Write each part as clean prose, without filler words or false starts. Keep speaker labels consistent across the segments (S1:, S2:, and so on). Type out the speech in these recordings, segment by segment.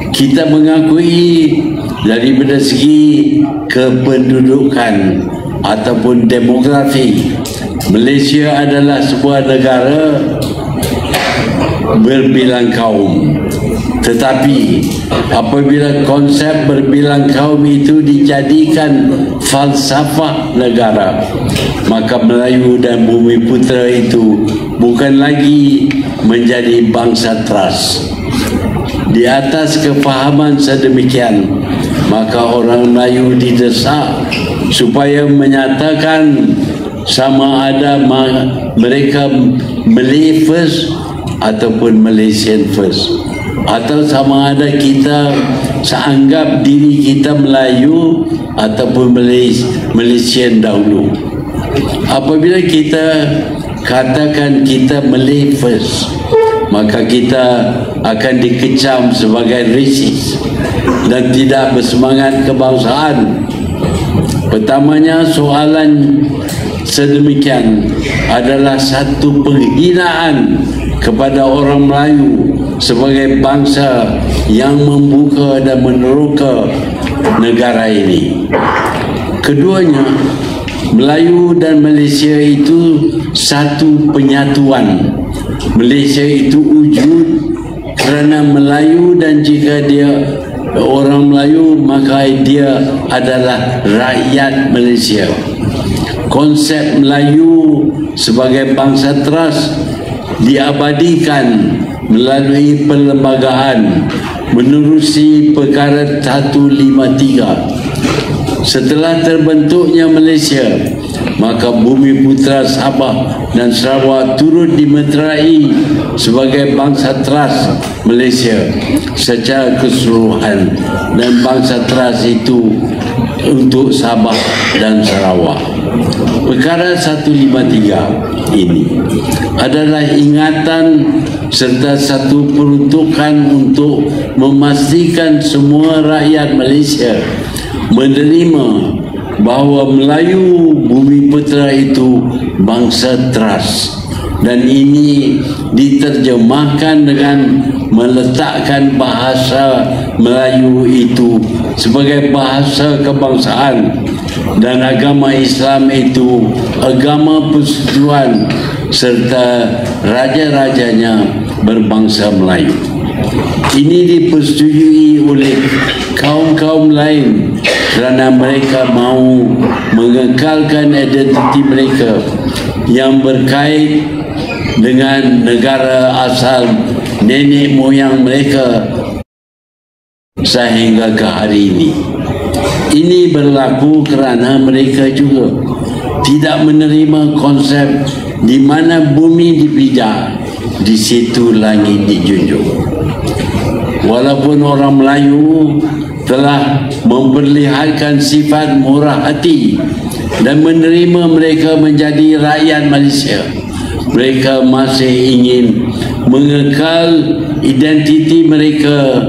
S1: Kita mengakui daripada segi kependudukan ataupun demografi, Malaysia adalah sebuah negara berbilang kaum. Tetapi apabila konsep berbilang kaum itu dijadikan falsafah negara, maka Melayu dan Bumiputera itu bukan lagi menjadi bangsa teras. Di atas kefahaman sedemikian, maka orang Melayu didesak supaya menyatakan sama ada mereka Malay first ataupun Malaysian first, atau sama ada kita seanggap diri kita Melayu ataupun Malaysian dahulu. Apabila kita katakan kita Malay first, maka kita akan dikecam sebagai racist dan tidak bersemangat kebangsaan. Pertamanya, soalan sedemikian adalah satu penghinaan kepada orang Melayu sebagai bangsa yang membuka dan meneroka negara ini. Keduanya, Melayu dan Malaysia itu satu penyatuan. Malaysia itu wujud kerana Melayu, dan jika dia orang Melayu maka dia adalah rakyat Malaysia. Konsep Melayu sebagai bangsa teras diabadikan melalui perlembagaan menerusi perkara 153. Setelah terbentuknya Malaysia, maka Bumiputera Sabah dan Sarawak turut dimeterai sebagai bangsa teras Malaysia secara keseluruhan, dan bangsa teras itu untuk Sabah dan Sarawak. Perkara 153 ini adalah ingatan serta satu peruntukan untuk memastikan semua rakyat Malaysia menerima bahawa Melayu Bumiputera itu bangsa teras, dan ini diterjemahkan dengan meletakkan bahasa Melayu itu sebagai bahasa kebangsaan, dan agama Islam itu agama persekutuan serta raja-rajanya berbangsa Melayu. Ini dipersetujui oleh kaum-kaum lain kerana mereka mahu mengekalkan identiti mereka yang berkait dengan negara asal nenek moyang mereka sehingga ke hari ini. Ini berlaku kerana mereka juga tidak menerima konsep di mana bumi dipijak, di situ langit dijunjung. Walaupun orang Melayu telah memperlihatkan sifat murah hati dan menerima mereka menjadi rakyat Malaysia, mereka masih ingin mengekal identiti mereka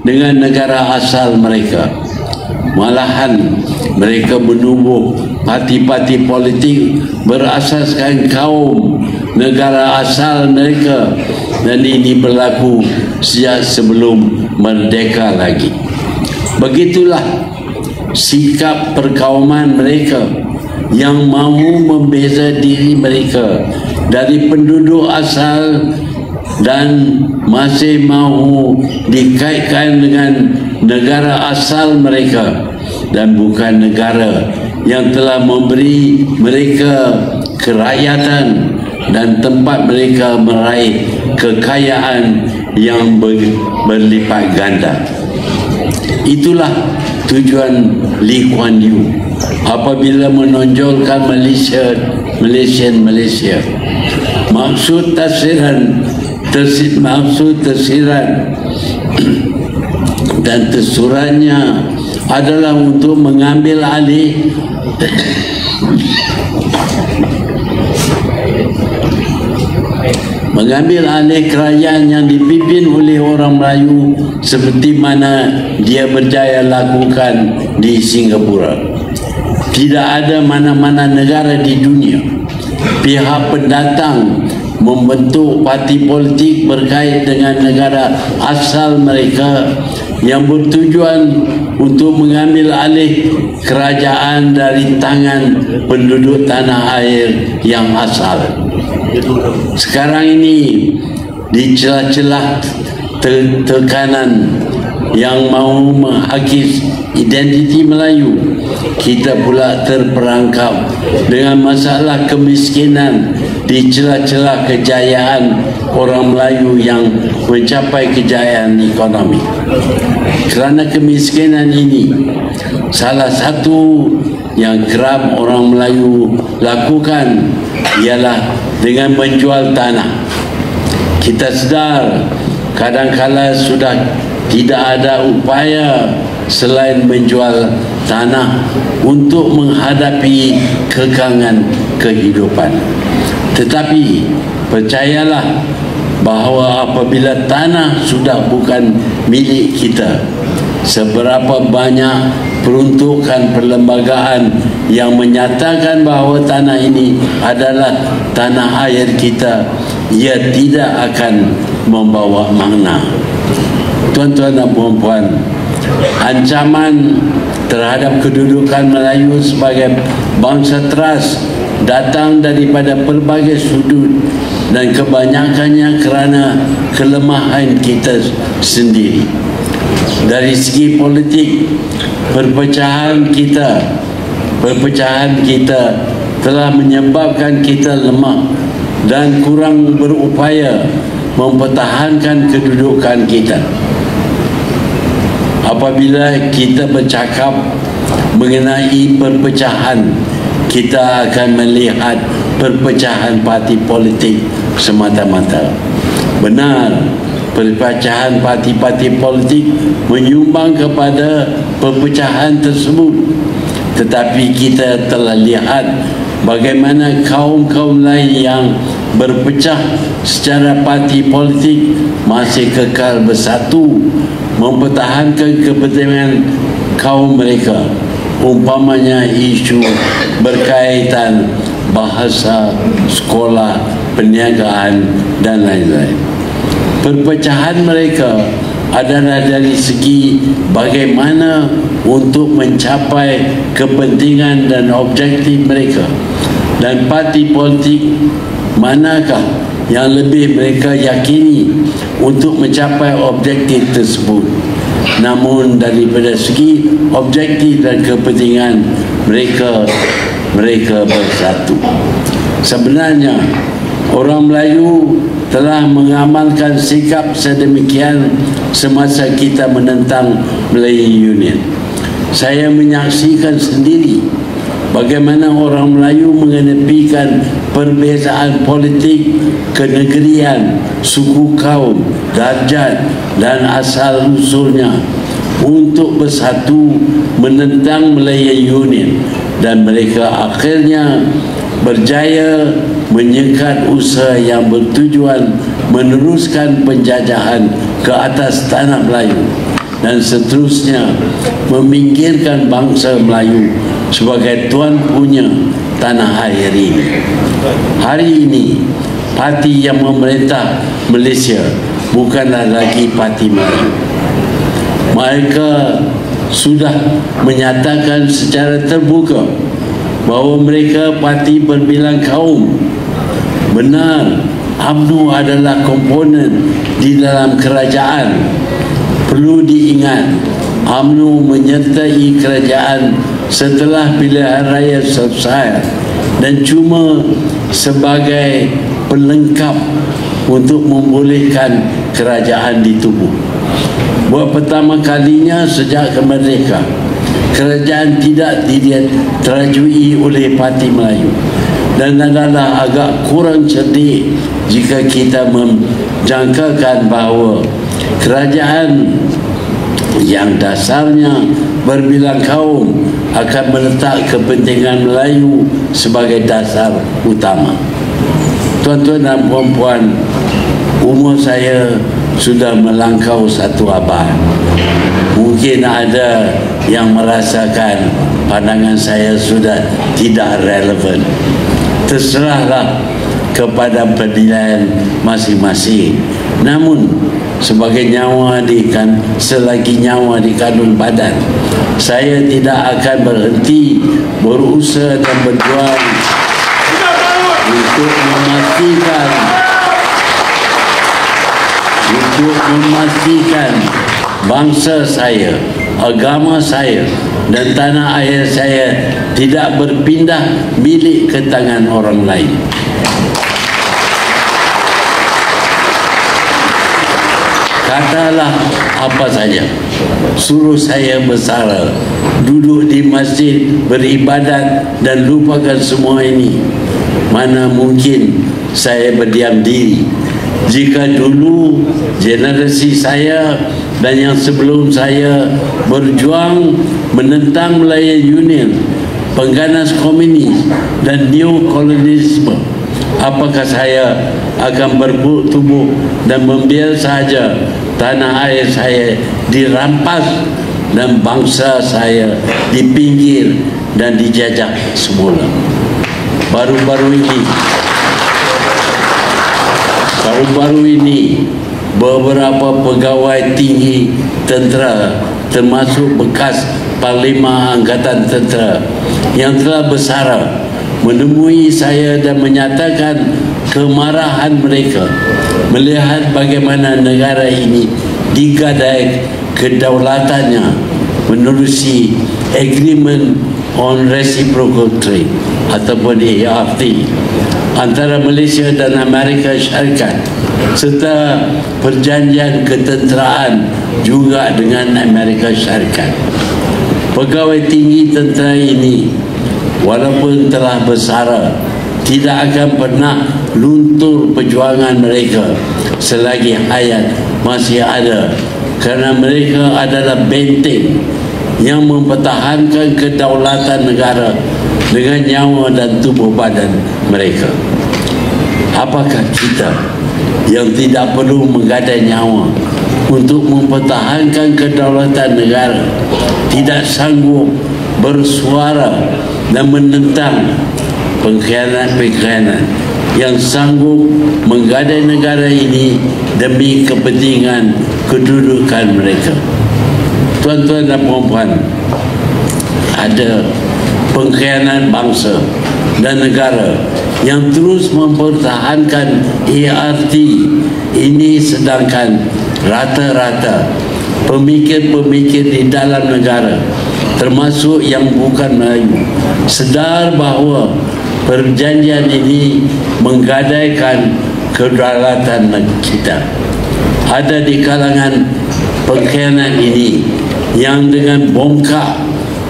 S1: dengan negara asal mereka. Malahan mereka menubuh parti-parti politik berasaskan kaum negara asal mereka, dan ini berlaku sejak sebelum merdeka lagi. Begitulah sikap perkauman mereka yang mahu membeza diri mereka dari penduduk asal dan masih mahu dikaitkan dengan negara asal mereka, dan bukan negara yang telah memberi mereka kerakyatan dan tempat mereka meraih kekayaan yang berlipat ganda. Itulah tujuan Lee Kuan Yew apabila menonjolkan Malaysian Malaysia. Maksud tafsiran dan tersuratnya adalah untuk mengambil alih kerajaan yang dipimpin oleh orang Melayu seperti mana dia berjaya lakukan di Singapura. Tidak ada mana-mana negara di dunia pihak pendatang membentuk parti politik berkait dengan negara asal mereka yang bertujuan untuk mengambil alih kerajaan dari tangan penduduk tanah air yang asal. Sekarang ini di celah-celah tekanan yang mahu menghakis identiti Melayu, kita pula terperangkap dengan masalah kemiskinan di celah-celah kejayaan orang Melayu yang mencapai kejayaan ekonomi. Kerana kemiskinan ini, salah satu yang kerap orang Melayu lakukan ialah dengan menjual tanah. Kita sedar kadang-kala sudah tidak ada upaya selain menjual tanah untuk menghadapi kekangan kehidupan. Tetapi percayalah bahawa apabila tanah sudah bukan milik kita, seberapa banyak peruntukan perlembagaan yang menyatakan bahawa tanah ini adalah tanah air kita, ia tidak akan membawa makna. Tuan-tuan dan puan-puan, ancaman terhadap kedudukan Melayu sebagai bangsa teras datang daripada pelbagai sudut dan kebanyakannya kerana kelemahan kita sendiri. Dari segi politik, perpecahan kita telah menyebabkan kita lemah dan kurang berupaya mempertahankan kedudukan kita. Apabila kita bercakap mengenai perpecahan, kita akan melihat perpecahan parti politik semata-mata. Benar, perpecahan parti-parti politik menyumbang kepada perpecahan tersebut. Tetapi kita telah lihat bagaimana kaum-kaum lain yang berpecah secara parti politik masih kekal bersatu mempertahankan kepentingan kaum mereka, umpamanya isu berkaitan bahasa, sekolah, perniagaan dan lain-lain. Perpecahan mereka adalah dari segi bagaimana untuk mencapai kepentingan dan objektif mereka, dan parti politik manakah yang lebih mereka yakini untuk mencapai objektif tersebut. Namun daripada segi objektif dan kepentingan mereka bersatu. Sebenarnya orang Melayu telah mengamalkan sikap sedemikian semasa kita menentang Melayu Union. Saya menyaksikan sendiri bagaimana orang Melayu mengenepikan perbezaan politik, kenegerian, suku kaum, darjat dan asal usulnya untuk bersatu menentang Melayu Union, dan mereka akhirnya berjaya menyekat usaha yang bertujuan meneruskan penjajahan ke atas tanah Melayu dan seterusnya meminggirkan bangsa Melayu sebagai tuan punya tanah air ini. Hari ini parti yang memerintah Malaysia bukanlah lagi parti Melayu. Mereka sudah menyatakan secara terbuka bahawa mereka parti berbilang kaum. Benar, UMNO adalah komponen di dalam kerajaan. Perlu diingat, UMNO menyertai kerajaan setelah pilihan raya selesai dan cuma sebagai pelengkap untuk membolehkan kerajaan ditubuh. Buat pertama kalinya sejak kemerdekaan, kerajaan tidak diterajui oleh Parti Melayu, dan adalah agak kurang cerdik jika kita menjangkakan bahawa kerajaan yang dasarnya berbilang kaum akan meletak kepentingan Melayu sebagai dasar utama. Tuan-tuan dan puan-puan, umur saya sudah melangkau satu abad. Mungkin ada yang merasakan pandangan saya sudah tidak relevan. Terserahlah kepada penilaian masing-masing. Namun sebagai nyawa selagi nyawa di kandung badan. Saya tidak akan berhenti berusaha dan berjuang untuk memastikan bangsa saya, agama saya dan tanah air saya tidak berpindah milik ke tangan orang lain. Katalah apa saja, suruh saya bersara, duduk di masjid, beribadat dan lupakan semua ini. Mana mungkin saya berdiam diri jika dulu generasi saya dan yang sebelum saya berjuang menentang Melayu Union, pengganas komunis dan neokolonialisme. Apakah saya akan bertubuh dan membiarkan saja tanah air saya dirampas dan bangsa saya dipinggir dan dijajah semula? Baru-baru ini beberapa pegawai tinggi tentera termasuk bekas Panglima Angkatan Tentera yang telah bersara menemui saya dan menyatakan kemarahan mereka melihat bagaimana negara ini digadai kedaulatannya menerusi Agreement on Reciprocal Trade ataupun ART antara Malaysia dan Amerika Syarikat, serta perjanjian ketenteraan juga dengan Amerika Syarikat. Pegawai tinggi tentera ini walaupun telah bersara tidak akan pernah luntur perjuangan mereka selagi hayat masih ada, kerana mereka adalah benteng yang mempertahankan kedaulatan negara dengan nyawa dan tubuh badan mereka. Apakah kita yang tidak perlu menggadai nyawa untuk mempertahankan kedaulatan negara tidak sanggup bersuara dan menentang pengkhianat-pengkhianat yang sanggup menggadai negara ini demi kepentingan kedudukan mereka? Tuan-tuan dan puan-puan, ada pengkhianat bangsa dan negara yang terus mempertahankan ART ini, sedangkan rata-rata pemikir-pemikir di dalam negara termasuk yang bukan Melayu sedar bahawa perjanjian ini menggadaikan kedaulatan kita. Ada di kalangan pengkhianat ini yang dengan bongkak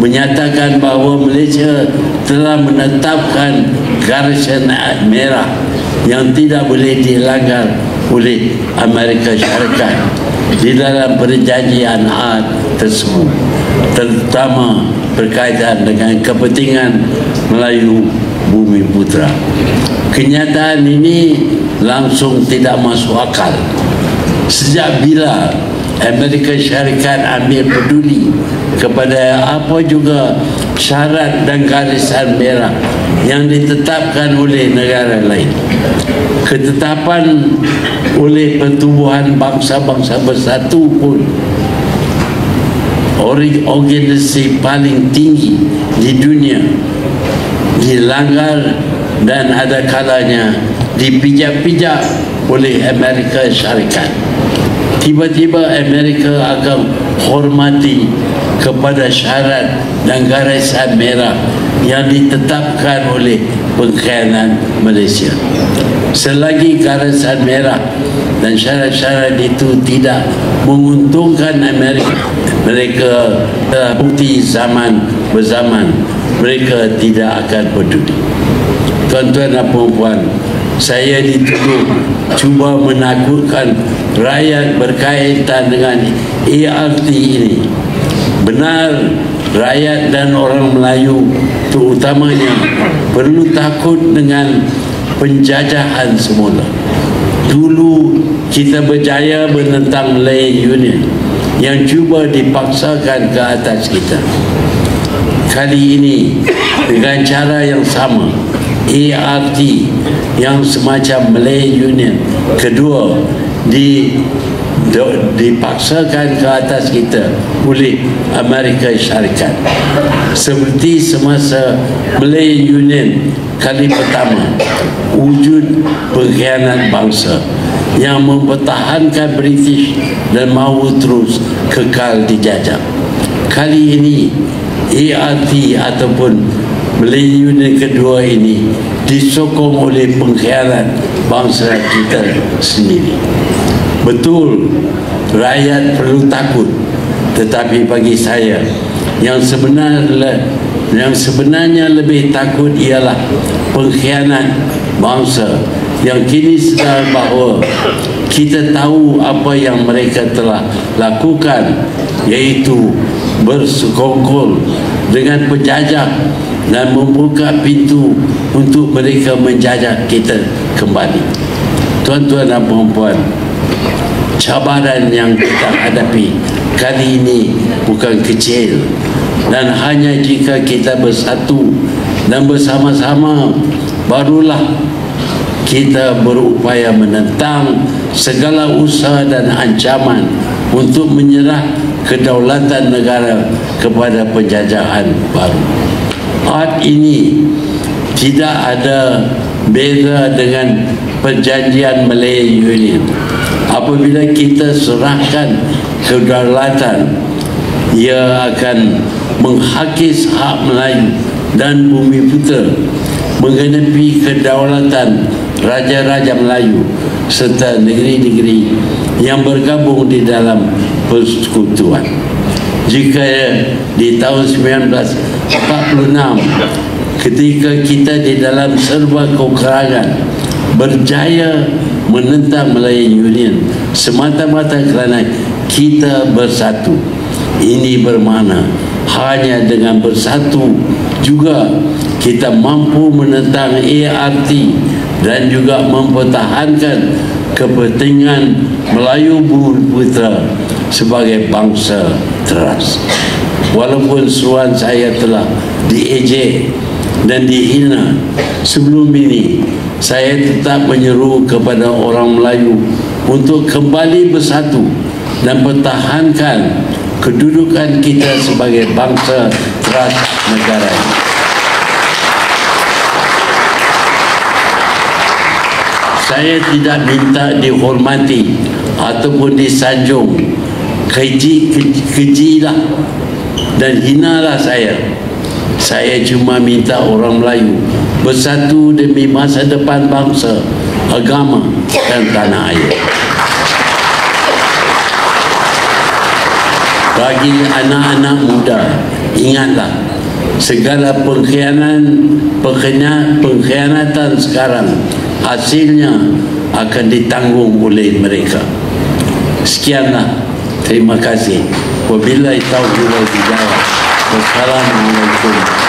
S1: menyatakan bahawa Malaysia telah menetapkan garisan merah yang tidak boleh dilanggar oleh Amerika Syarikat di dalam perjanjian tersebut, terutama berkaitan dengan kepentingan Melayu Bumi Putra. Kenyataan ini langsung tidak masuk akal. Sejak bila Amerika Syarikat ambil peduli kepada apa juga syarat dan garisan merah yang ditetapkan oleh negara lain? Ketetapan oleh Pertubuhan Bangsa-Bangsa Bersatu pun, organisasi paling tinggi di dunia, dilanggar dan ada kalanya dipijak-pijak oleh Amerika Syarikat. Tiba-tiba Amerika akan hormati kepada syarat dan garisan merah yang ditetapkan oleh pengkhianat Malaysia. Selagi garisan merah dan syarat-syarat itu tidak menguntungkan Amerika, mereka telah bukti zaman berzaman mereka tidak akan peduli. Tuan-tuan dan puan-puan, saya dituduh cuba menakutkan rakyat berkaitan dengan ART ini. Benar, rakyat dan orang Melayu terutamanya perlu takut dengan penjajahan semula. Dulu kita berjaya menentang Melayu Union yang cuba dipaksakan ke atas kita. Kali ini dengan cara yang sama, ART yang semacam Melayu Union kedua dipaksakan ke atas kita oleh Amerika Syarikat, seperti semasa Malaysian Union kali pertama, wujud pengkhianat bangsa yang mempertahankan British dan mahu terus kekal dijajah. Kali ini ART ataupun Malaysian Union kedua ini disokong oleh pengkhianat bangsa kita sendiri. Betul, rakyat perlu takut, tetapi bagi saya yang sebenarnya lebih takut ialah pengkhianat bangsa yang kini sedar bahawa kita tahu apa yang mereka telah lakukan, iaitu bersekongkol dengan penjajah dan membuka pintu untuk mereka menjajah kita kembali. Tuan-tuan dan puan-puan, cabaran yang kita hadapi kali ini bukan kecil, dan hanya jika kita bersatu dan bersama-sama barulah kita berupaya menentang segala usaha dan ancaman untuk menyerah kedaulatan negara kepada penjajahan baru. Art ini tidak ada beza dengan perjanjian Malaysian Union. Apabila kita serahkan kedaulatan, ia akan menghakis hak Melayu dan bumi putera, menggenepi kedaulatan raja-raja Melayu serta negeri-negeri yang bergabung di dalam persekutuan. Jika di tahun 1946 ketika kita di dalam serba kekurangan berjaya menentang Malaysian Union semata-mata kerana kita bersatu, ini bermakna hanya dengan bersatu juga kita mampu menentang ART dan juga mempertahankan kepentingan Melayu bumi putera sebagai bangsa teras. Walaupun seruan saya telah diejek dan dihina sebelum ini, saya tetap menyeru kepada orang Melayu untuk kembali bersatu dan pertahankan kedudukan kita sebagai bangsa teras negara ini. Saya tidak minta dihormati ataupun disanjung, kejilah dan hinalah saya. Saya cuma minta orang Melayu bersatu demi masa depan bangsa, agama dan tanah air. Bagi anak-anak muda, ingatlah, segala pengkhianatan sekarang hasilnya akan ditanggung oleh mereka. Sekianlah, terima kasih. Wabillahi taufiq wal hidayah. Wassalamualaikum